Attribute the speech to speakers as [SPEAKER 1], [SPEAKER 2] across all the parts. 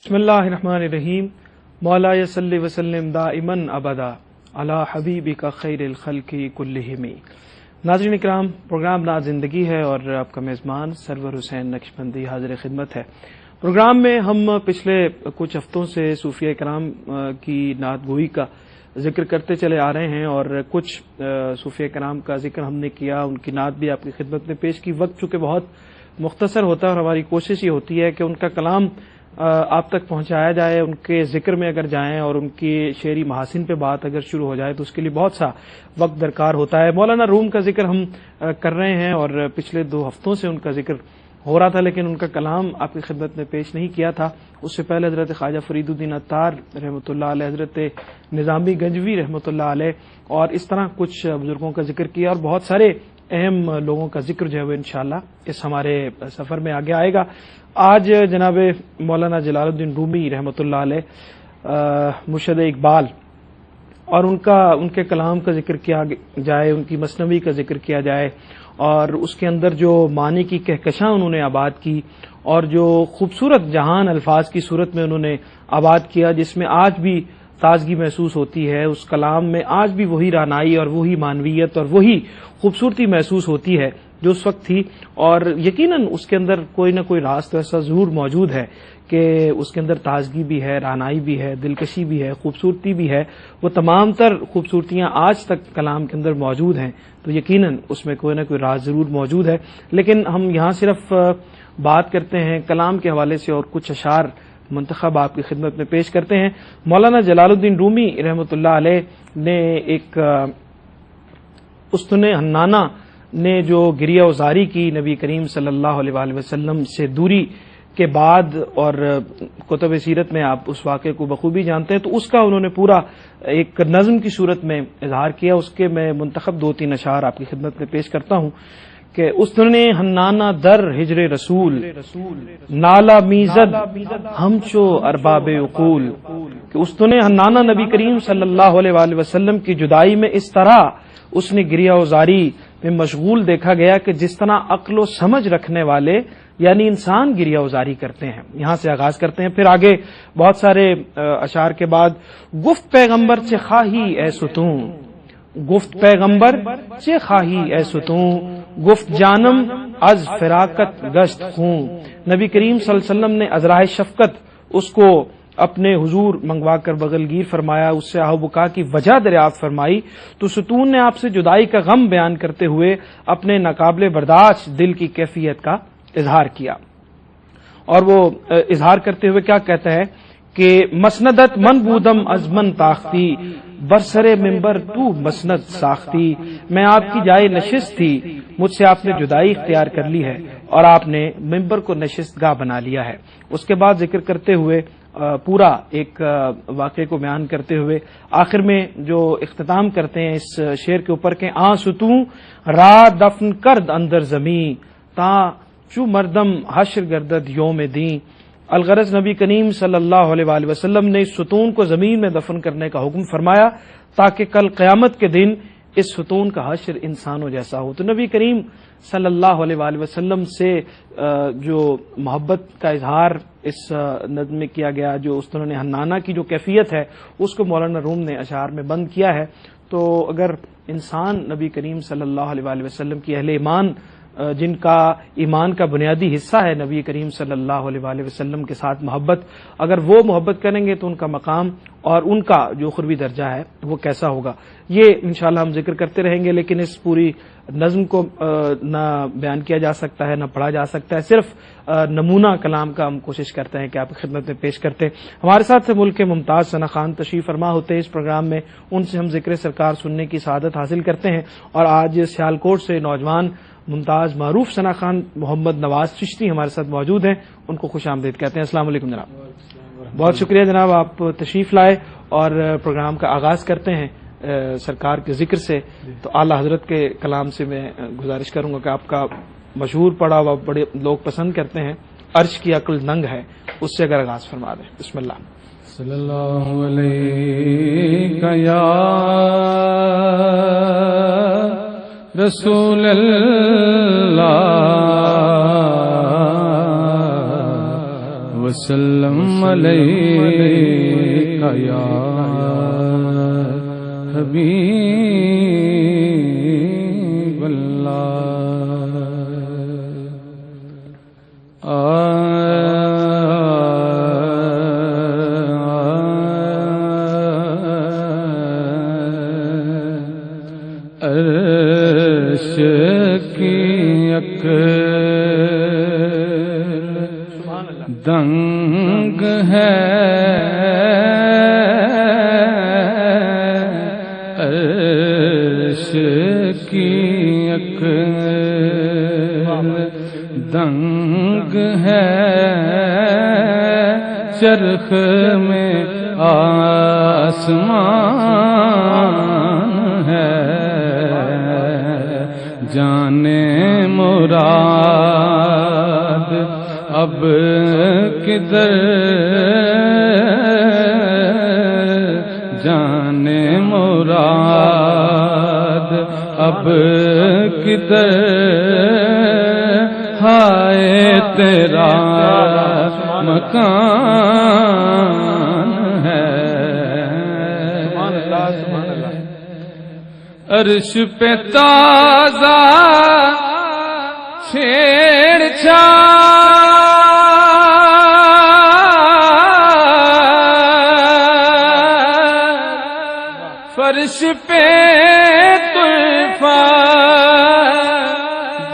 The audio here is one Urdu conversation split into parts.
[SPEAKER 1] بسم اللہ الرحمن الرحیم مولا صلی وسلم دائما ابدا علی حبیبک خیر الخلق کلہم۔ ناظرین اکرام، پروگرام نعت زندگی ہے اور آپ کا میزبان سرور حسین نقشبندی حاضر خدمت ہے۔ پروگرام میں ہم پچھلے کچھ ہفتوں سے صوفیہ کرام کی نعت گوئی کا ذکر کرتے چلے آ رہے ہیں اور کچھ صوفیہ کرام کا ذکر ہم نے کیا، ان کی نعت بھی آپ کی خدمت میں پیش کی۔ وقت چونکہ بہت مختصر ہوتا ہے اور ہماری کوشش یہ ہوتی ہے کہ ان کا کلام آپ تک پہنچایا جائے، ان کے ذکر میں اگر جائیں اور ان کی شعری محاسن پہ بات اگر شروع ہو جائے تو اس کے لیے بہت سا وقت درکار ہوتا ہے۔ مولانا روم کا ذکر ہم کر رہے ہیں اور پچھلے 2 ہفتوں سے ان کا ذکر ہو رہا تھا، لیکن ان کا کلام آپ کی خدمت میں پیش نہیں کیا تھا۔ اس سے پہلے حضرت خواجہ فرید الدین عطار رحمۃ اللہ علیہ، حضرت نظامی گنجوی رحمۃ اللہ علیہ اور اس طرح کچھ بزرگوں کا ذکر کیا اور بہت سارے اہم لوگوں کا ذکر جو ہے وہ انشاءاللہ اس ہمارے سفر میں آگے آئے گا۔ آج جناب مولانا جلال الدین رومی رحمۃ اللہ علیہ مرشد اقبال اور ان کے کلام کا ذکر کیا جائے، ان کی مثنوی کا ذکر کیا جائے اور اس کے اندر جو معنی کی کہکشاں انہوں نے آباد کی اور جو خوبصورت جہان الفاظ کی صورت میں انہوں نے آباد کیا، جس میں آج بھی تازگی محسوس ہوتی ہے، اس کلام میں آج بھی وہی رعنائی اور وہی معنویت اور وہی خوبصورتی محسوس ہوتی ہے جو اس وقت تھی، اور یقیناً اس کے اندر کوئی نہ کوئی راز تو ایسا ضرور موجود ہے کہ اس کے اندر تازگی بھی ہے، رعنائی بھی ہے، دلکشی بھی ہے، خوبصورتی بھی ہے۔ وہ تمام تر خوبصورتیاں آج تک کلام کے اندر موجود ہیں، تو یقیناً اس میں کوئی نہ کوئی راز ضرور موجود ہے۔ لیکن ہم یہاں صرف بات کرتے ہیں کلام کے حوالے سے اور کچھ اشعار منتخب آپ کی خدمت میں پیش کرتے ہیں۔ مولانا جلال الدین رومی رحمۃ اللہ علیہ نے ایک استن حنانہ نے جو گریہ وزاری کی نبی کریم صلی اللہ علیہ وآلہ وسلم سے دوری کے بعد، اور کتب سیرت میں آپ اس واقعے کو بخوبی جانتے ہیں، تو اس کا انہوں نے پورا ایک نظم کی صورت میں اظہار کیا۔ اس کے میں منتخب 2-3 اشعار آپ کی خدمت میں پیش کرتا ہوں کہ استن حنانہ در ہجر رسول نالا میزد ہمچو ارباب عقول، کہ استن حنانہ نبی کریم صلی اللہ علیہ وآلہ وسلم کی جدائی میں اس طرح اس نے گریہ وزاری میں مشغول دیکھا گیا کہ جس طرح عقل و سمجھ رکھنے والے یعنی انسان گریہ وزاری کرتے ہیں۔ یہاں سے آغاز کرتے ہیں، پھر آگے بہت سارے اشعار کے بعد گفت پیغمبر سے خواہی اے ستون، گفت پیغمبر سے خواہی اے ستون، گفت جانم از فراقت گشت خون، نبی کریم صلی اللہ علیہ وسلم نے ازراہ شفقت اس کو اپنے حضور منگوا کر بغل گیر فرمایا، اس سے آہ بکا کی وجہ دریافت فرمائی، تو ستون نے آپ سے جدائی کا غم بیان کرتے ہوئے اپنے ناقابل برداشت دل کی کیفیت کا اظہار کیا، اور وہ اظہار کرتے ہوئے کیا کہتا ہے کہ مسندت من بودم از من تاختی برسر ممبر تو مسند ساختی، میں آپ کی جائے نشست تھی، مجھ سے آپ نے جدائی اختیار کر لی ہے اور آپ نے ممبر کو نشست گاہ بنا لیا ہے۔ اس کے بعد ذکر کرتے ہوئے پورا ایک واقعے کو بیان کرتے ہوئے آخر میں جو اختتام کرتے ہیں اس شعر کے اوپر کہ آں ستوں را دفن کرد اندر زمین تا چو مردم حشر گردد یوم دین، الغرض نبی کریم صلی اللہ علیہ وآلہ وسلم نے اس ستون کو زمین میں دفن کرنے کا حکم فرمایا تاکہ کل قیامت کے دن اس ستون کا حشر انسانوں جیسا ہو۔ تو نبی کریم صلی اللہ علیہ وآلہ وسلم سے جو محبت کا اظہار اس نظم میں کیا گیا، جو استن حنانہ کی جو کیفیت ہے اس کو مولانا روم نے اشعار میں بند کیا ہے۔ تو اگر انسان نبی کریم صلی اللہ علیہ وآلہ وسلم کی اہل ایمان، جن کا ایمان کا بنیادی حصہ ہے نبی کریم صلی اللہ علیہ وآلہ وسلم کے ساتھ محبت، اگر وہ محبت کریں گے تو ان کا مقام اور ان کا جو اخروی درجہ ہے وہ کیسا ہوگا، یہ انشاءاللہ ہم ذکر کرتے رہیں گے۔ لیکن اس پوری نظم کو نہ بیان کیا جا سکتا ہے، نہ پڑھا جا سکتا ہے، صرف نمونہ کلام کا ہم کوشش کرتے ہیں کہ آپ کی خدمت میں پیش کرتے۔ ہمارے ساتھ سے ملک کے ممتاز ثنا خان تشریف فرما ہوتے ہیں اس پروگرام میں، ان سے ہم ذکر سرکار سننے کی سعادت حاصل کرتے ہیں، اور آج سیالکوٹ سے نوجوان ممتاز معروف ثنا خان محمد نواز چشتی ہمارے ساتھ موجود ہیں، ان کو خوش آمدید کہتے ہیں۔ السلام علیکم جناب۔ بہت شکریہ جناب، آپ تشریف لائے اور پروگرام کا آغاز کرتے ہیں سرکار کے ذکر سے۔ تو اعلیٰ حضرت کے کلام سے میں گزارش کروں گا کہ آپ کا مشہور پڑھا ہوا بڑے لوگ پسند کرتے ہیں عرش کی عقل ننگ ہے، اس سے اگر آغاز فرما دیں۔ بسم اللہ۔
[SPEAKER 2] صلی اللہ علیہ یا رسول اللہ وسلم علیک یا حبیب عرش کی دنگ ہے عرش کی دنگ ہے چرخ میں آسمان ہے جانے مراد اب کدھر جانے مراد اب کدھر ہائے تیرا مکان ہے عرش پہ تازہ چھیڑ فرش پہ طوفان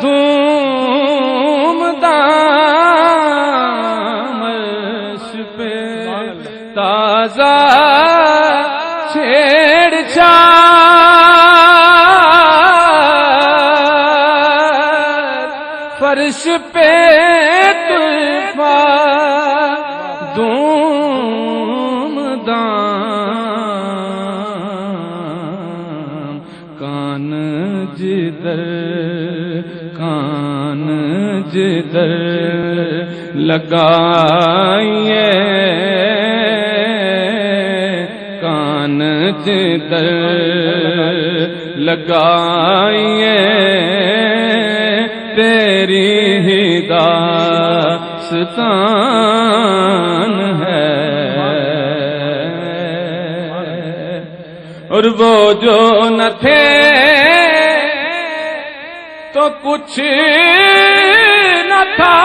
[SPEAKER 2] دھوم دام عرش پہ تازہ چھیڑ فرش پہ طوفان دھوم دام کان جدر لگائیے کان جدر لگائیے تیری ہی داستان ہے اور وہ جو نہ تھے تو کچھ نہ تھا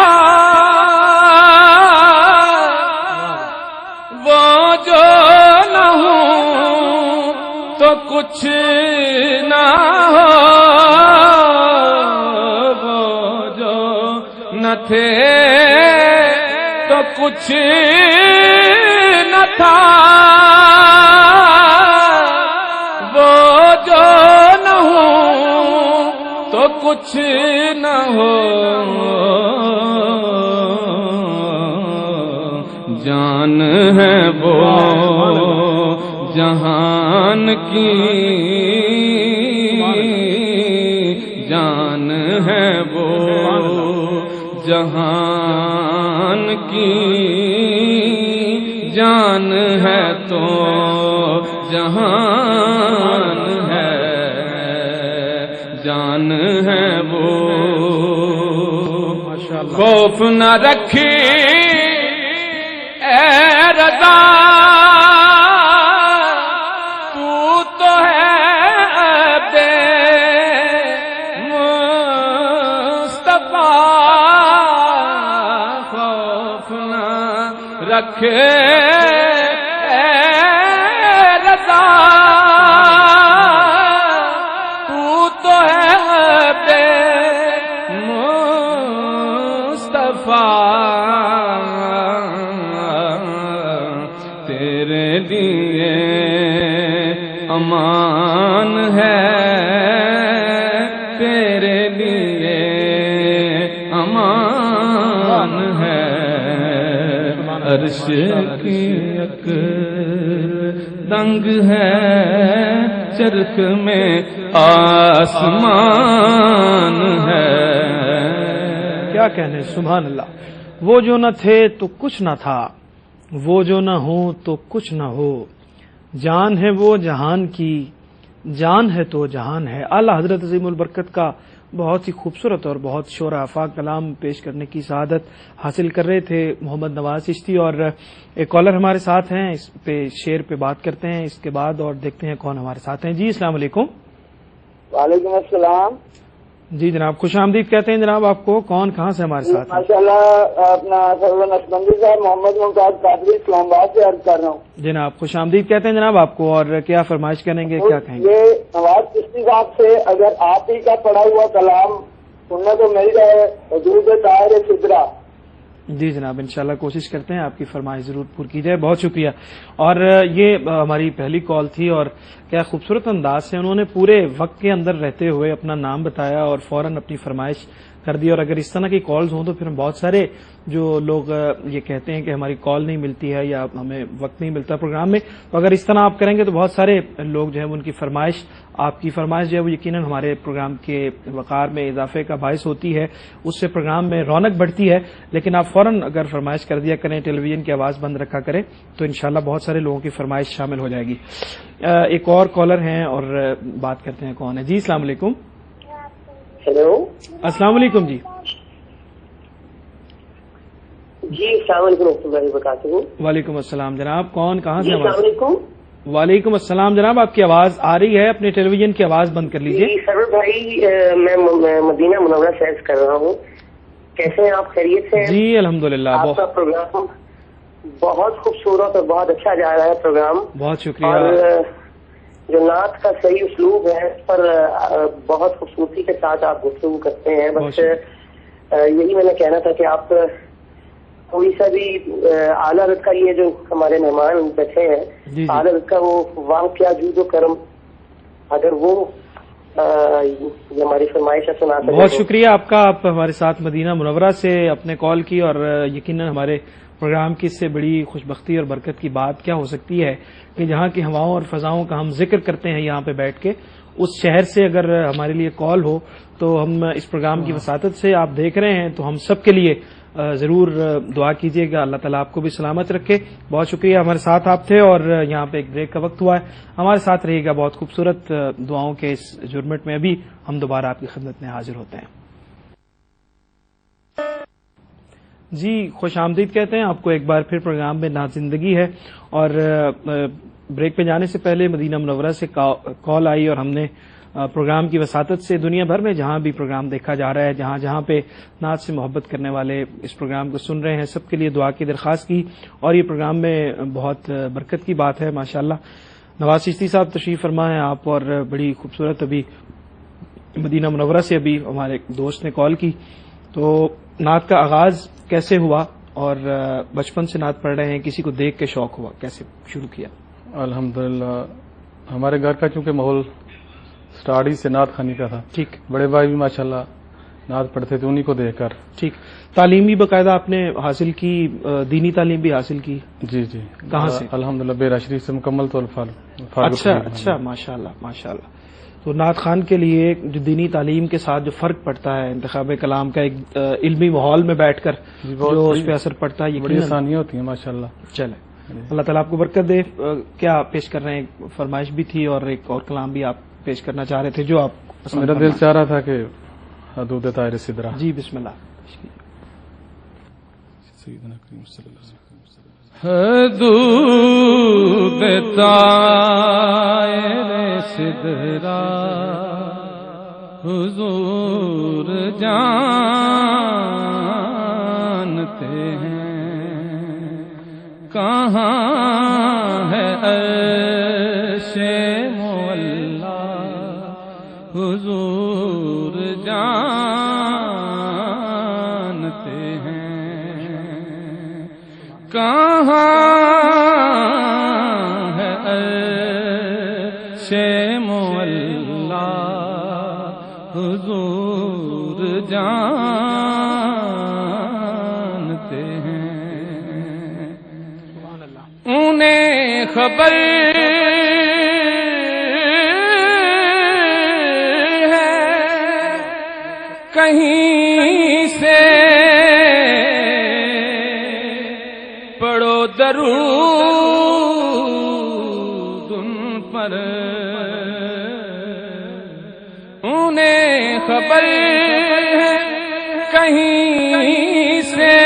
[SPEAKER 2] وہ جو نہ ہوں تو کچھ نہ ہو نہ تھے تو کچھ نہ تھا وہ جو نہ ہوں تو کچھ نہ ہو جان ہے وہ جہان کی جان ہے وہ جہان کی جان ہے تو جہان ہے جان ہے وہ خوف نہ رکھی اے رضا تو تو ہے بے رکھے رضا تو تو ہے بے مصطفیٰ تیرے لیے امان ہے تیرے لیے امان ہے عرش کی دنگ ہے چرخ میں آسمان ہے
[SPEAKER 1] کیا کہنے سبحان اللہ وہ جو نہ تھے تو کچھ نہ تھا وہ جو نہ ہو تو کچھ نہ ہو جان ہے وہ جہان کی جان ہے تو جہان ہے اعلیٰ حضرت عظیم البرکت کا بہت ہی خوبصورت اور بہت شور آفاق کلام پیش کرنے کی سعادت حاصل کر رہے تھے محمد نواز چشتی، اور ایک کالر ہمارے ساتھ ہیں، اس پہ شعر پہ بات کرتے ہیں اس کے بعد اور دیکھتے ہیں کون ہمارے ساتھ ہیں۔ جی السلام علیکم۔
[SPEAKER 3] وعلیکم السلام۔
[SPEAKER 1] جی جناب، خوش آمدید کہتے ہیں جناب آپ کو، کون کہاں سے ہمارے ساتھ ہیں؟
[SPEAKER 3] ماشاء اللہ، اپنا سرور نقشبندی صاحب محمد ممتاز قادری اسلام آباد سے عرض کر رہا ہوں۔
[SPEAKER 1] جناب خوش آمدید کہتے ہیں جناب آپ کو، اور کیا فرمائش کریں گے، کیا کہیں گے؟
[SPEAKER 3] یہ نواز چشتی صاحب سے اگر آپ ہی کا پڑھا ہوا کلام سننے کو مل جائے حضور طاہر سدرا۔
[SPEAKER 1] جی جناب، انشاءاللہ کوشش کرتے ہیں آپ کی فرمائش ضرور پور کی جائے۔ بہت شکریہ۔ اور یہ ہماری پہلی کال تھی، اور کیا خوبصورت انداز سے انہوں نے پورے وقت کے اندر رہتے ہوئے اپنا نام بتایا اور فوراً اپنی فرمائش کر دی۔ اور اگر اس طرح کی کالز ہوں تو پھر ہم بہت سارے جو لوگ یہ کہتے ہیں کہ ہماری کال نہیں ملتی ہے یا ہمیں وقت نہیں ملتا پروگرام میں، تو اگر اس طرح آپ کریں گے تو بہت سارے لوگ جو ہے ان کی فرمائش، آپ کی فرمائش جو ہے وہ یقیناً ہمارے پروگرام کے وقار میں اضافے کا باعث ہوتی ہے، اس سے پروگرام میں رونق بڑھتی ہے۔ لیکن آپ فوراً اگر فرمائش کر دیا کریں، ٹیلی ویژن کی آواز بند رکھا کریں، تو انشاءاللہ بہت سارے لوگوں کی فرمائش شامل ہو جائے گی۔ ایک اور کالر ہیں اور بات کرتے ہیں کون ہے۔ جی السلام علیکم۔
[SPEAKER 3] ہیلو،
[SPEAKER 1] السلام علیکم۔ جی
[SPEAKER 3] جی السلام علیکم ورحمۃ اللہ وبرکاتہ۔
[SPEAKER 1] وعلیکم السلام جناب، کون کہاں سے؟
[SPEAKER 3] السلام علیکم۔
[SPEAKER 1] وعلیکم السلام جناب، آپ کی آواز آ رہی ہے، اپنے ٹیلی ویژن کی آواز بند کر لیجیے۔
[SPEAKER 3] جی سرور بھائی، میں مدینہ منورہ سے عرض کر رہا ہوں، کیسے ہیں آپ؟ خیریت سے ہیں؟
[SPEAKER 1] جی الحمدللہ،
[SPEAKER 3] آپ کا پروگرام بہت خوبصورت اور بہت اچھا جا رہا ہے پروگرام،
[SPEAKER 1] بہت شکریہ۔
[SPEAKER 3] اور جو نعت کا صحیح اسلوب ہے اس پر بہت خوبصورتی کے ساتھ آپ گفتگو کرتے ہیں۔ بس یہی میں نے کہنا تھا کہ آپ تھوڑی سا بھی اعلیٰ رت کا، یہ جو ہمارے مہمان بیٹھے ہیں اعلیٰ رت کا، وہ واہ کیا جود و کرم، اگر وہ یہ ہماری فرمائش ہے سنا سکیں۔
[SPEAKER 1] بہت شکریہ آپ کا، آپ ہمارے ساتھ مدینہ منورہ سے اپنے کال کی، اور یقیناً ہمارے پروگرام کی اس سے بڑی خوشبختی اور برکت کی بات کیا ہو سکتی ہے کہ جہاں کی ہواؤں اور فضاؤں کا ہم ذکر کرتے ہیں یہاں پہ بیٹھ کے، اس شہر سے اگر ہمارے لیے کال ہو تو ہم اس پروگرام کی وساطت سے آپ دیکھ رہے ہیں تو ہم سب کے لیے ضرور دعا کیجیے گا، اللہ تعالیٰ آپ کو بھی سلامت رکھے۔ بہت شکریہ، ہمارے ساتھ آپ تھے، اور یہاں پہ ایک بریک کا وقت ہوا ہے، ہمارے ساتھ رہیے گا۔ بہت خوبصورت دعاؤں کے اس جرمٹ میں ابھی ہم دوبارہ آپ کی خدمت میں حاضر ہوتے ہیں۔ جی خوش آمدید کہتے ہیں آپ کو ایک بار پھر پروگرام میں نعت زندگی ہے، اور بریک پہ جانے سے پہلے مدینہ منورہ سے کال آئی، اور ہم نے پروگرام کی وساطت سے دنیا بھر میں جہاں بھی پروگرام دیکھا جا رہا ہے، جہاں جہاں پہ نعت سے محبت کرنے والے اس پروگرام کو سن رہے ہیں، سب کے لیے دعا کی درخواست کی، اور یہ پروگرام میں بہت برکت کی بات ہے ماشاءاللہ۔ نواز چشتی صاحب تشریف فرما ہیں آپ، اور بڑی خوبصورت ابھی مدینہ منورہ سے ابھی ہمارے ایک دوست نے کال کی، تو نعت کا آغاز کیسے ہوا، اور بچپن سے نعت پڑھ رہے ہیں، کسی کو دیکھ کے شوق ہوا، کیسے شروع کیا؟
[SPEAKER 4] الحمدللہ ہمارے گھر کا چونکہ ماحول سٹارٹ ہی سے نعت خوانی کا تھا،
[SPEAKER 1] ٹھیک،
[SPEAKER 4] بڑے بھائی بھی ماشاءاللہ نعت پڑھتے تھے، انہی کو دیکھ کر۔
[SPEAKER 1] ٹھیک، تعلیم بھی باقاعدہ آپ نے حاصل کی، دینی تعلیم بھی حاصل کی؟
[SPEAKER 4] جی جی،
[SPEAKER 1] کہاں سے؟
[SPEAKER 4] الحمدللہ بیرا شریف سے مکمل طور پر۔
[SPEAKER 1] اچھا ماشاءاللہ ماشاءاللہ۔ تو نعت خوان کے لیے جو دینی تعلیم کے ساتھ جو فرق پڑتا ہے، انتخاب کلام کا ایک علمی ماحول میں بیٹھ کر جو اس پہ اثر پڑتا ہے،
[SPEAKER 4] بڑی آسانیاں ہوتی ہیں ماشاءاللہ۔
[SPEAKER 1] چلے، اللہ تعالیٰ آپ کو برکت دے۔ کیا پیش کر رہے ہیں؟ فرمائش بھی تھی اور ایک اور کلام بھی آپ پیش کرنا چاہ رہے تھے جو آپ پسند
[SPEAKER 4] میرا دل چاہ رہا تھا کہ حدود طاہر سدرا۔
[SPEAKER 1] جی بسم اللہ۔
[SPEAKER 4] سیدنا کریم صلی اللہ علیہ وسلم۔
[SPEAKER 2] حدود طاہر سدرا حضور جانتے ہیں، کہاں ہے عرش معلا حضور جانتے ہیں، کہاں ہے عرش معلا حضور جانتے ہیں، انہیں خبر ہے کہیں سے، پڑھو درود ان پر، انہیں خبر ہے کہیں سے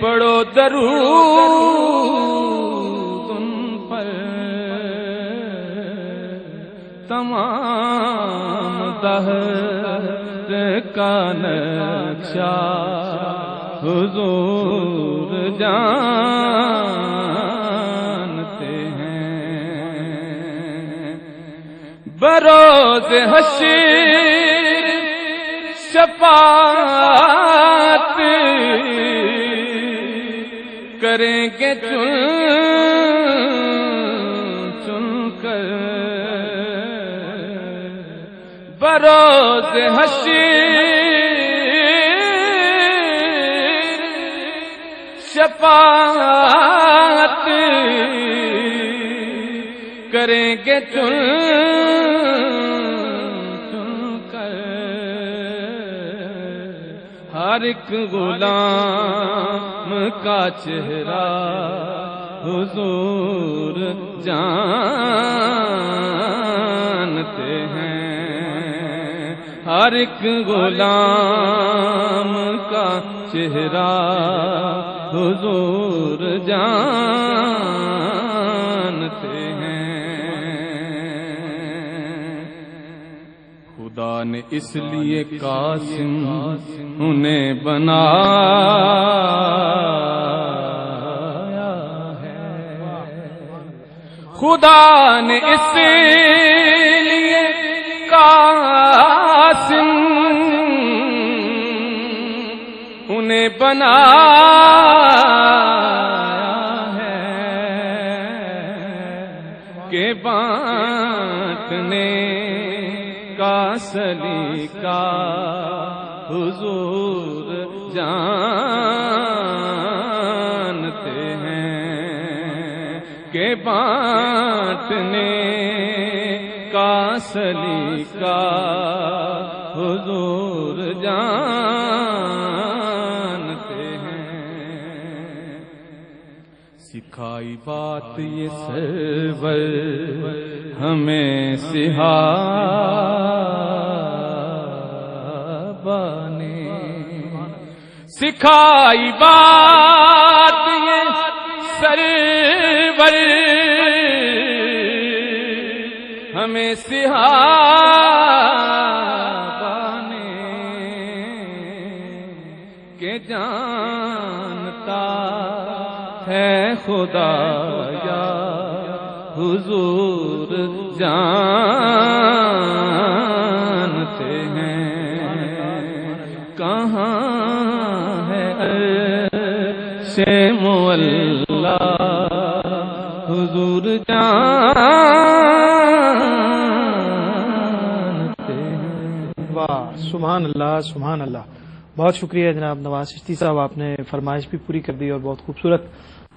[SPEAKER 2] پڑھو درود ان پر تمام دہر کا نقشہ حضور جانتے ہیں بروز حشر شفاعت کریں گے چن چن کر بروز حشر شفاعت کریں گے چن چن کر ہر ایک غلام کا چہرہ حضور جانتے ہیں ہر ایک غلام کا چہرہ حضور جانتے ہیں خدا نے اس لیے قاسم انہیں بنایا ہے خدا نے اس لیے قاسم انہیں بنایا ہے کہ بانٹنے کا سلیقہ حضور جانتے ہیں کہ بانٹنے کا سلیقہ حضور جانتے ہیں سکھائی بات یہ سرور ہمیں صحابہ نے سکھائی بات یہ سرور ہمیں صحابہ نے کہ جانتا ہے خدا یا حضور جانتے ہیں کہاں ہے عرش مولا حضور جانتے ہیں
[SPEAKER 1] واہ سبحان اللہ سبحان اللہ بہت شکریہ جناب نواز چشتی صاحب آپ نے فرمائش بھی پوری کر دی اور بہت خوبصورت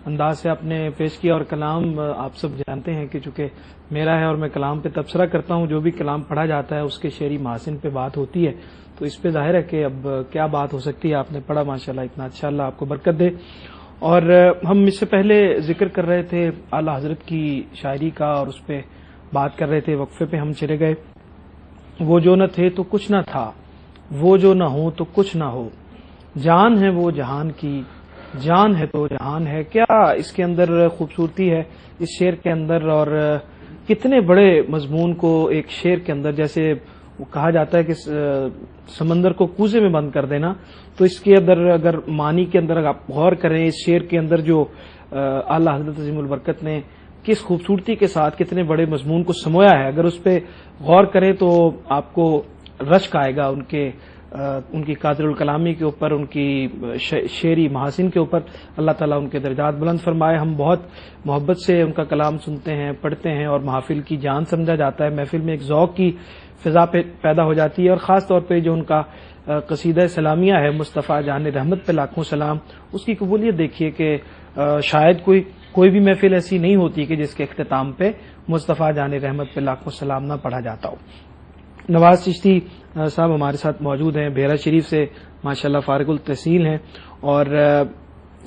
[SPEAKER 1] انداز سے آپ نے پیش کیا اور کلام آپ سب جانتے ہیں کہ چونکہ میرا ہے اور میں کلام پہ تبصرہ کرتا ہوں جو بھی کلام پڑھا جاتا ہے اس کے شعری محاسن پہ بات ہوتی ہے تو اس پہ ظاہر ہے کہ اب کیا بات ہو سکتی ہے آپ نے پڑھا ماشاءاللہ اتنا اچھا اللہ آپ کو برکت دے اور ہم اس سے پہلے ذکر کر رہے تھے اعلی حضرت کی شاعری کا اور اس پہ بات کر رہے تھے وقفے پہ ہم چلے گئے وہ جو نہ تھے تو کچھ نہ تھا وہ جو نہ ہو تو کچھ نہ ہو جان ہے وہ جہان کی جان ہے تو جہان ہے کیا اس کے اندر خوبصورتی ہے اس شعر کے اندر اور کتنے بڑے مضمون کو ایک شعر کے اندر جیسے کہا جاتا ہے کہ سمندر کو کوزے میں بند کر دینا تو اس کے اندر اگر معنی کے اندر آپ غور کریں اس شعر کے اندر جو اعلیٰ حضرت عظیم البرکت نے کس خوبصورتی کے ساتھ کتنے بڑے مضمون کو سمویا ہے اگر اس پہ غور کریں تو آپ کو رشک آئے گا ان کی قادر الکلامی کے اوپر ان کی شعری محاسن کے اوپر اللہ تعالیٰ ان کے درجات بلند فرمائے ہم بہت محبت سے ان کا کلام سنتے ہیں پڑھتے ہیں اور محافل کی جان سمجھا جاتا ہے محفل میں ایک ذوق کی فضا پیدا ہو جاتی ہے اور خاص طور پہ جو ان کا قصیدہ سلامیہ ہے مصطفیٰ جان رحمت پہ لاکھوں سلام اس کی قبولیت دیکھیے کہ شاید کوئی بھی محفل ایسی نہیں ہوتی کہ جس کے اختتام پہ مصطفیٰ جان رحمت پہ لاکھوں سلام نہ پڑھا جاتا ہو نواز چشتی صاحب ہمارے ساتھ موجود ہیں بحیرہ شریف سے ماشاءاللہ فارغ التحصیل ہیں اور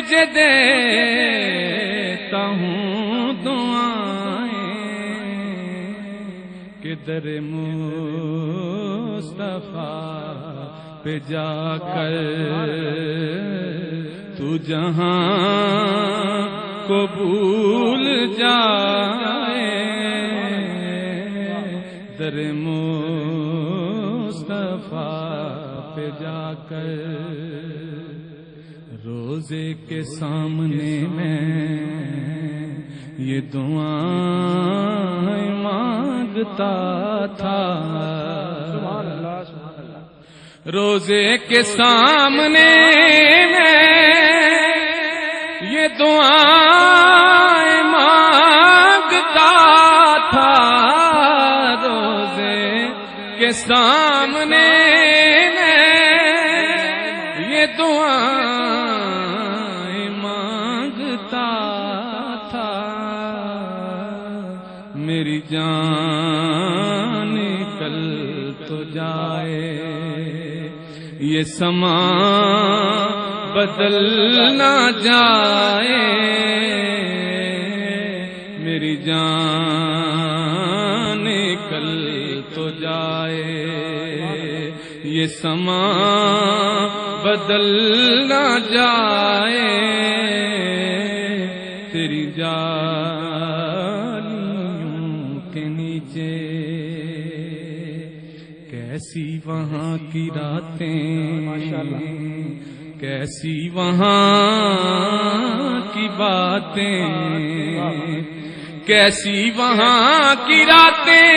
[SPEAKER 2] تجھے دیتا ہوں دعائیں کہ در مصطفیٰ پہ جا کر تو جہاں کو بھول جائے، در مصطفیٰ پہ جا کر روزے کے سامنے میں یہ دعائیں مانگتا تھا، روزے کے سامنے میں یہ دعائیں مانگتا تھا، روزے کے سامنے میں یہ دعائیں مانگتا تھا، میری جان کل تو جائے، یہ سما بدل نہ جائے، میری جان کل تو جائے، یہ سما بدل نہ جائے، تیری جالیوں کے نیچے کیسی وہاں کی راتیں، کیسی وہاں کی باتیں، کیسی وہاں کی راتیں،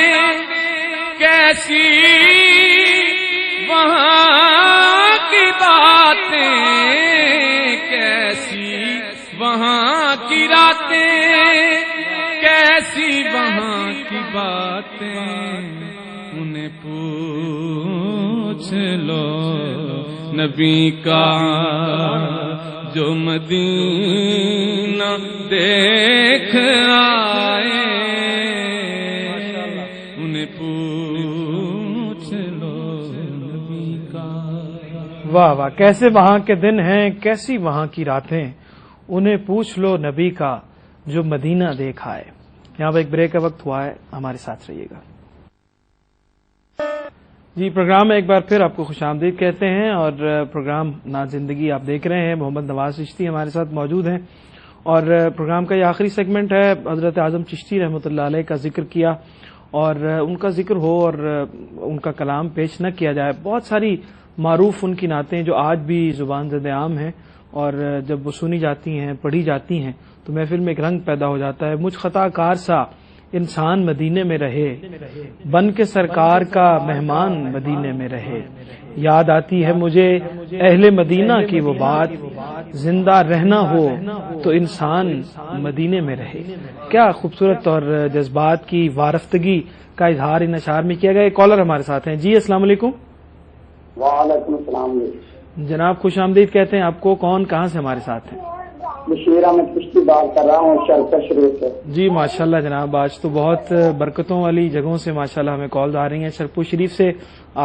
[SPEAKER 2] کیسی وہاں کی باتیں، کیسی وہاں کی راتیں، کیسی وہاں کی باتیں، انہیں پوچھ لو نبی کا جو مدینہ دیکھ آئے، انہیں پوچھ لو نبی کا۔
[SPEAKER 1] واہ واہ، کیسے وہاں کے دن ہیں، کیسی وہاں کی راتیں، انہیں پوچھ لو نبی کا جو مدینہ دیکھ آئے۔ یہاں پہ ایک بریک کا وقت ہوا ہے، ہمارے ساتھ رہیے گا جی۔ پروگرام میں ایک بار پھر آپ کو خوش آمدید کہتے ہیں، اور پروگرام ناز زندگی آپ دیکھ رہے ہیں۔ محمد نواز چشتی ہمارے ساتھ موجود ہیں، اور پروگرام کا یہ آخری سیگمنٹ ہے۔ حضرت اعظم چشتی رحمۃ اللہ علیہ کا ذکر کیا، اور ان کا ذکر ہو اور ان کا کلام پیش نہ کیا جائے۔ بہت ساری معروف ان کی نعتیں جو آج بھی زبان زد عام ہیں، اور جب وہ سنی جاتی ہیں، پڑھی جاتی ہیں، تو محفل میں ایک رنگ پیدا ہو جاتا ہے۔ مجھ خطا کار سا انسان مدینے میں رہے، بن کے سرکار کا مہمان مدینے میں رہے، یاد آتی ہے مجھے اہل مدینہ کی وہ بات، زندہ رہنا ہو تو انسان مدینے میں رہے۔ کیا خوبصورت اور جذبات کی وارفتگی کا اظہار ان اشعار میں کیا گیا۔ ایک کالر ہمارے ساتھ ہیں جی، السلام علیکم۔
[SPEAKER 5] وعلیکم السلام
[SPEAKER 1] جناب، خوش آمدید کہتے ہیں آپ کو۔ کون کہاں سے ہمارے ساتھ ہیں؟
[SPEAKER 5] بشیر احمد چشتی بات کر رہا ہوں شرکت شریف سے۔
[SPEAKER 1] جی ماشاءاللہ جناب، آج تو بہت برکتوں والی جگہوں سے ماشاءاللہ ہمیں کال آ رہی ہیں۔ شرپور شریف سے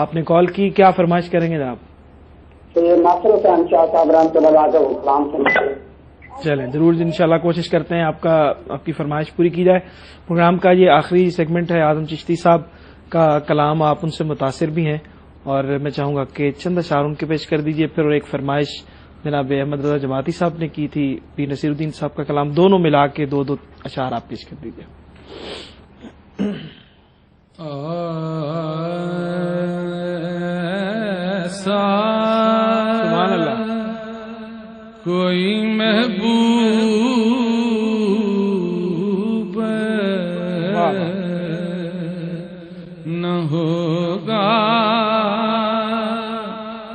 [SPEAKER 1] آپ نے کال کی، کیا فرمائش کریں گے جناب؟
[SPEAKER 5] ناصر حسین شاہ صاحب رحمۃ اللہ علیہ کو سلام سنائیں۔
[SPEAKER 1] چلیں ضرور، انشاءاللہ کوشش کرتے ہیں آپ کی فرمائش پوری کی جائے۔ پروگرام کا یہ آخری سیگمنٹ ہے۔ اعظم چشتی صاحب کا کلام، آپ ان سے متاثر بھی ہیں، اور میں چاہوں گا کہ چند اشعار ان کے پیش کر دیجئے، پھر اور ایک فرمائش جناب احمد رضا جماعتی صاحب نے کی تھی، پیر نصیر الدین صاحب کا کلام، دونوں ملا کے دو اشعار آپ پیش کر دیجئے۔ سبحان اللہ۔
[SPEAKER 2] کوئی محبوب نہ ہوگا،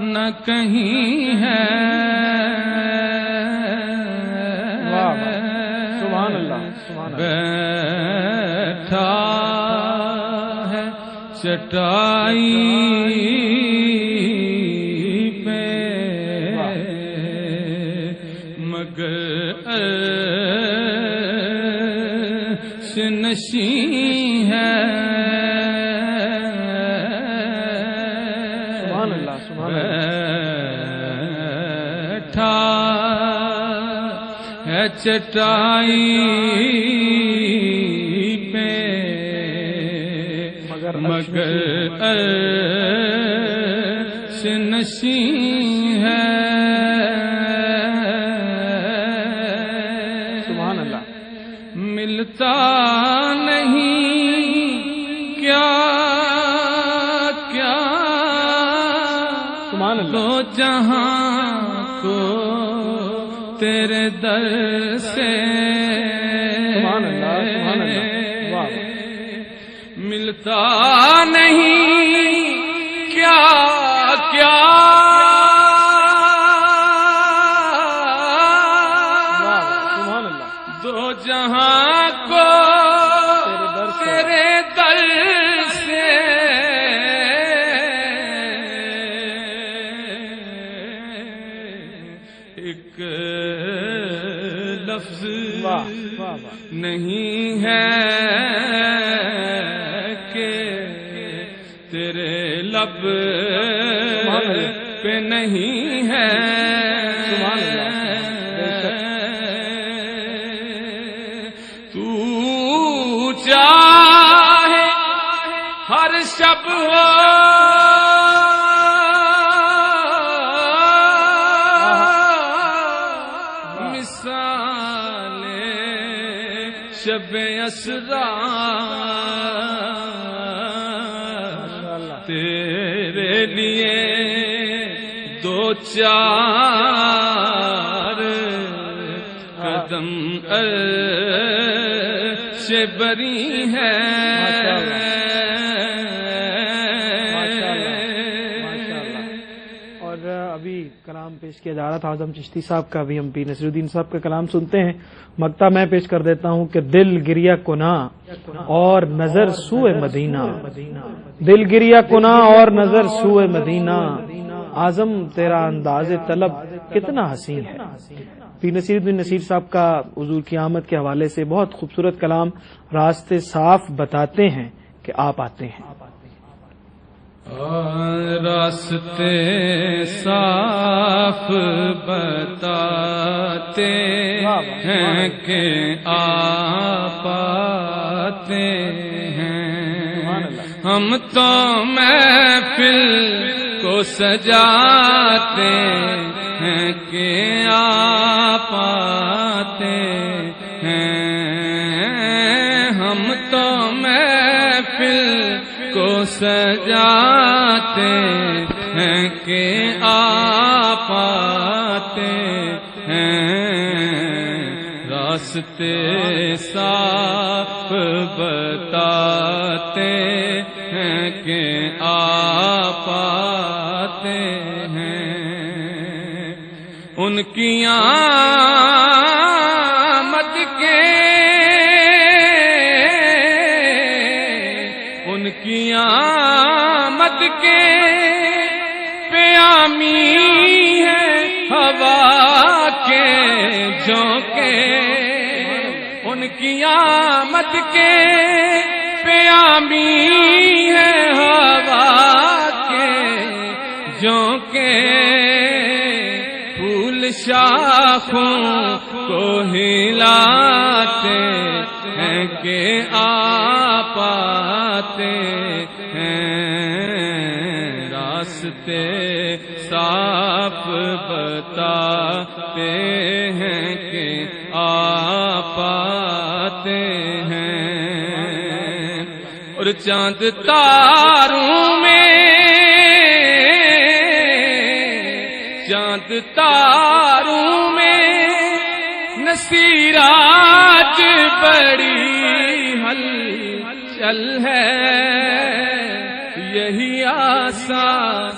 [SPEAKER 2] نہ کہیں ہے،
[SPEAKER 1] سبحان اللہ۔
[SPEAKER 2] بیٹھا ہے چٹائی پہ، مگر عرش نشین ہے۔ بیٹھا ہے چٹائی پہ مگر عرش نشین ہے.
[SPEAKER 1] سبحان اللہ.
[SPEAKER 2] ملتا نہیں کیا کیا
[SPEAKER 1] سبحان اللہ.
[SPEAKER 2] دو جہاں کو تیرے در سے.
[SPEAKER 1] سبحان اللہ. سبحان اللہ. واہ.
[SPEAKER 2] ملتا نہیں کیا کیا
[SPEAKER 1] سبحان اللہ.
[SPEAKER 2] دو جہاں کو تیرے در سے. ایک لفظ
[SPEAKER 1] واہ واہ واہ.
[SPEAKER 2] نہیں ہے کہ تیرے لب پہ نہیں ہے.
[SPEAKER 1] سبحان اللہ.
[SPEAKER 2] تو چاہے ہر شب ہو مثال شب اسرا تیرے لیے دو چار قدم عرش بری ہے.
[SPEAKER 1] اور ابھی کلام پیش کیا جا رہا تھا اعظم چشتی صاحب کا. ابھی ہم پیر نصیر الدین صاحب کا کلام سنتے ہیں. مقطع میں پیش کر دیتا ہوں کہ دل گریہ کنا اور نظر سوئے مدینہ. دل گریہ کنا اور نظر سوئے مدینہ. اعظم تیرا انداز طلب کتنا حسین ہے. پیر نصیر الدین نصیر صاحب کا حضور کی آمد کے حوالے سے بہت خوبصورت کلام راستے صاف بتاتے ہیں کہ آپ آتے ہیں.
[SPEAKER 2] راستے صاف بتاتے ہیں کہ آپ آتے ہیں. ہم تو محفل کو سجاتے ہیں کہ آپ آتے ہیں. ہم تو محفل کو سجاتے ہیں کہ آپ آتے ہیں. راستے صاف بتاتے ہیں کہ آپ آتے ہیں. ان کی آمد کے ان کی آمد کے پیامی ہے ہوا کے جھونکے. ان کی آمد کے پیامی ہے ہوا کے جھونکے. پھول شاخوں کو ہلاتے ہیں کہ آپ آتے ہیں. راستے صاف بتاتے ہیں کہ آپ آتے ہیں. اور چاند تاروں میں چاند تاروں میں نصیرات بڑی ہلچل ہے. یہی آثار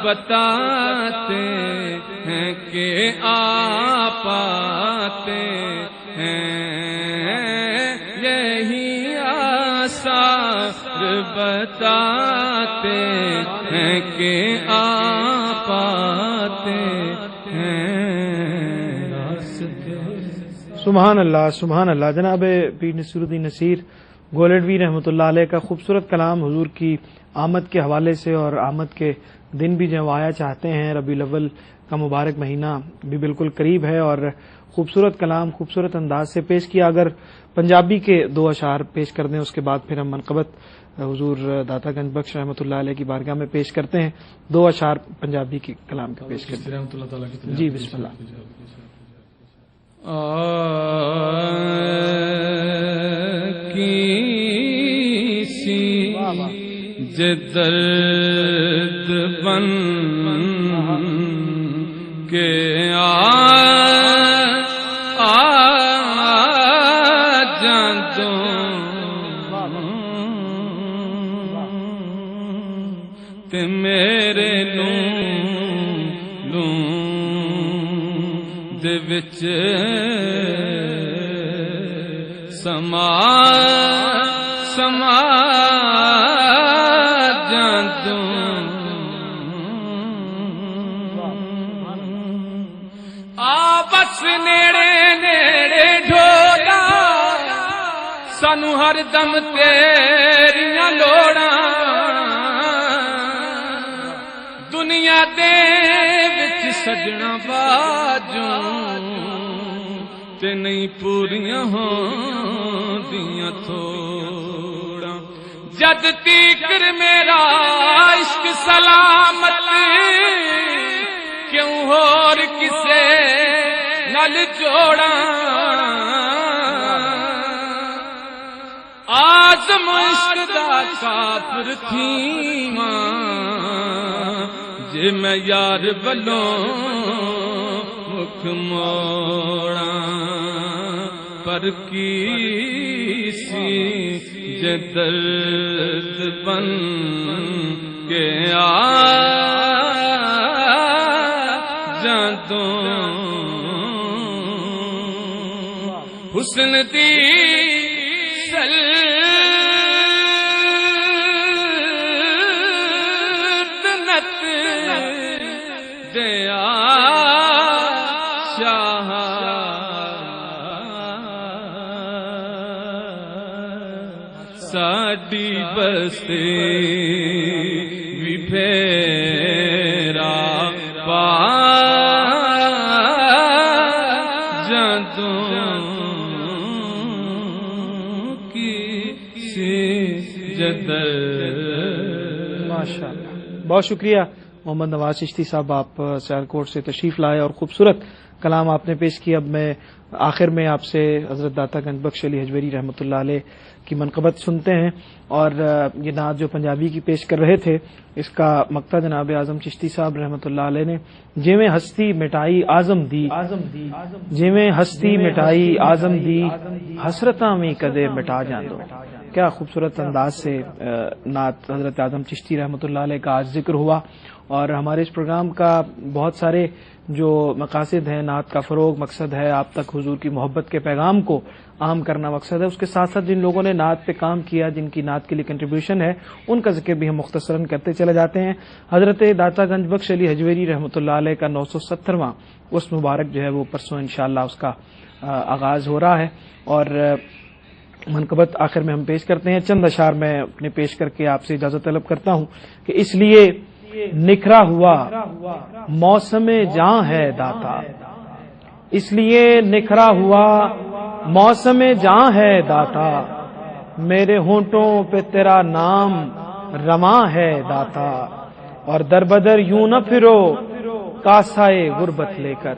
[SPEAKER 2] بتاتے ہیں کہ آپ آتے ہیں. یہی آثار بتاتے ہیں کہ آپ آتے ہیں.
[SPEAKER 1] سبحان اللہ. سبحان اللہ. جناب پیر نصیر الدین نصیر گولڈوی رحمۃ اللہ علیہ کا خوبصورت کلام حضور کی آمد کے حوالے سے اور آمد کے دن بھی جو آیا چاہتے ہیں ربیع الاول کا مبارک مہینہ بھی بالکل قریب ہے اور خوبصورت کلام خوبصورت انداز سے پیش کیا. اگر پنجابی کے 2 اشعار پیش کر دیں اس کے بعد پھر ہم منقبت حضور داتا گنج بخش رحمۃ اللہ علیہ کی بارگاہ میں پیش کرتے ہیں. 2 اشعار پنجابی کے کلام کے پیش کرتے ہیں. جی بسم اللہ.
[SPEAKER 2] درد بن کے تے میرے لوں دے وچ سما بس نیڑے نیڑے ڈھولا سانو ہر دم تیریاں لوڑاں دنیا دے وچ سجنا باجوں تے نہیں پوریاں ہوندیاں تھوڑا جد تیکر میرا عشق سلامت کیوں ہور کسے نل جوڑا آزم عشق دا کافر تھیواں جے میں یار بلوں مکھ موڑا پر کیسی جے درد بن کے حسن دی سلطنت دیا شاہ ساڈی بستی بھی پھیرا پا
[SPEAKER 1] ماشاء اللہ. بہت شکریہ محمد نواز چشتی صاحب، آپ سیالکوٹ سے تشریف لائے اور خوبصورت کلام آپ نے پیش کیا. اب میں آخر میں آپ سے حضرت داتا گنج بخش علی حجویری رحمۃ اللہ علیہ کی منقبت سنتے ہیں. اور یہ نعت جو پنجابی کی پیش کر رہے تھے اس کا مقطع جناب اعظم چشتی صاحب رحمۃ اللہ علیہ نے جویں ہستی مٹائی آزم دی جویں ہستی مٹائی آزم دی حسرتاں میں کدے مٹا جاندو. کیا خوبصورت انداز سے نعت حضرت اعظم چشتی رحمۃ اللہ علیہ کا آج ذکر ہوا. اور ہمارے اس پروگرام کا بہت سارے جو مقاصد ہیں، نعت کا فروغ مقصد ہے، آپ تک حضور کی محبت کے پیغام کو عام کرنا مقصد ہے. اس کے ساتھ ساتھ جن لوگوں نے نعت پہ کام کیا، جن کی نعت کے لیے کنٹریبیوشن ہے، ان کا ذکر بھی ہم مختصراً کرتے چلے جاتے ہیں. حضرت داتا گنج بخش علی حجویری رحمۃ اللہ علیہ کا 970واں اس مبارک جو ہے وہ پرسوں انشاءاللہ اس کا آغاز ہو رہا ہے. اور منقبت آخر میں ہم پیش کرتے ہیں. چند اشعار میں اپنے پیش کر کے آپ سے اجازت طلب کرتا ہوں کہ اس لیے نکھرا ہوا موسم جاں ہے داتا، اس لیے نکھرا ہوا موسم جاں ہے داتا، میرے ہونٹوں پہ تیرا نام رواں ہے داتا. اور در بدر یوں نہ پھرو کاسائے غربت لے کر،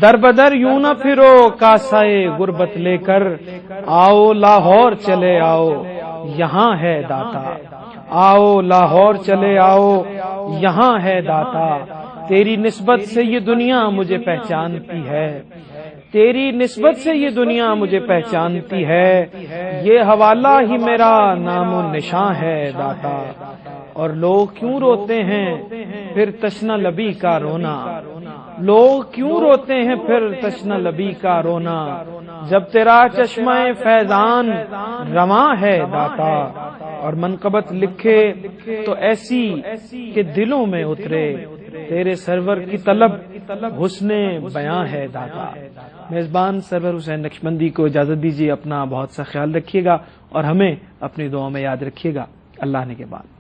[SPEAKER 1] در بدر یوں نہ پھرو کاسائے غربت لے کر، آؤ لاہور چلے آؤ یہاں ہے داتا، آؤ لاہور چلے آؤ یہاں ہے داتا. تیری نسبت سے یہ دنیا مجھے پہچانتی ہے، تیری نسبت سے یہ دنیا مجھے پہچانتی ہے، یہ حوالہ ہی میرا نام و نشاں ہے داتا. اور لوگ کیوں روتے ہیں پھر تشنہ لبی کا رونا، لوگ کیوں روتے ہیں پھر تشنہ لبی کا رونا، جب تیرا چشمہ فیضان رواں ہے داتا. اور منقبت لکھے تو ایسی کہ دلوں میں اترے، تیرے سرور کی طلب حسن بیاں ہے داتا. میزبان سرور حسین نقشبندی کو اجازت دیجیے. اپنا بہت سا خیال رکھیے گا اور ہمیں اپنی دعاؤں میں یاد رکھیے گا. اللہ نے کے بعد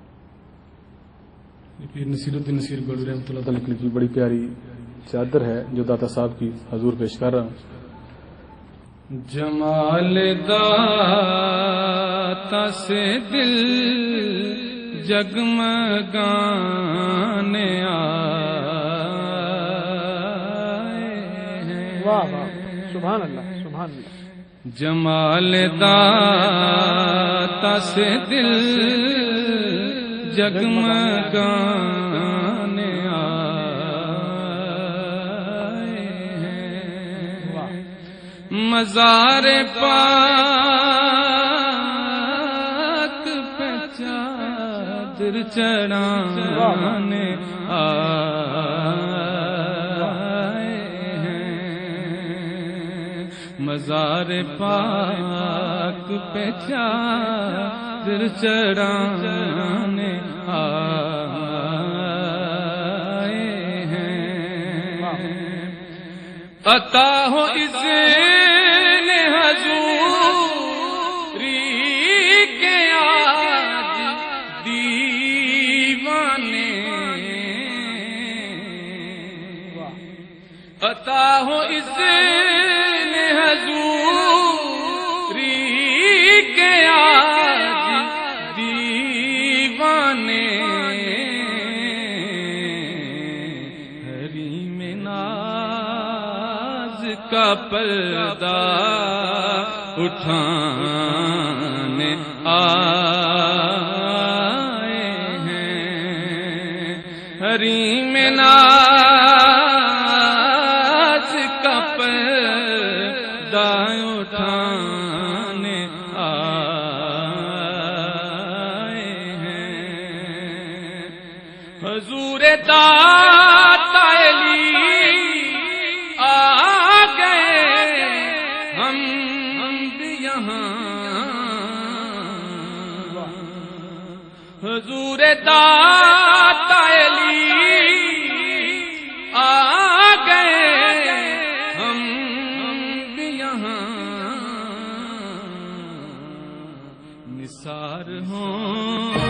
[SPEAKER 4] پیر نصیر الدین نصیر گولوی رحمۃ اللہ تعالی کی بڑی پیاری چادر ہے جو داتا صاحب کی حضور پیش کر رہا ہوں.
[SPEAKER 2] جمال داتا سے دل جگمگانے آئے ہیں.
[SPEAKER 1] واہ واہ، سبحان اللہ سبحان اللہ.
[SPEAKER 2] جمال داتا سے دل جگمگانے آئے ہیں. مزار پاک پہ چادر چڑھانے آئے ہیں. مزار پاک پہ چادر چڑھانے آئے ہیں. عطا ہو اذن حضوری کے آج دیوانے. عطا ہو اذن حضوری کے آج دیوانے. حریم ناز کا پردہ اٹھانے آئے ہیں. حریم ناز کا پردہ اٹھانے آئے ہیں. حضور داتا علی آ گئے ہم بھی یہاں. حضور داتا علی آ گئے ہم بھی یہاں. نثار ہوں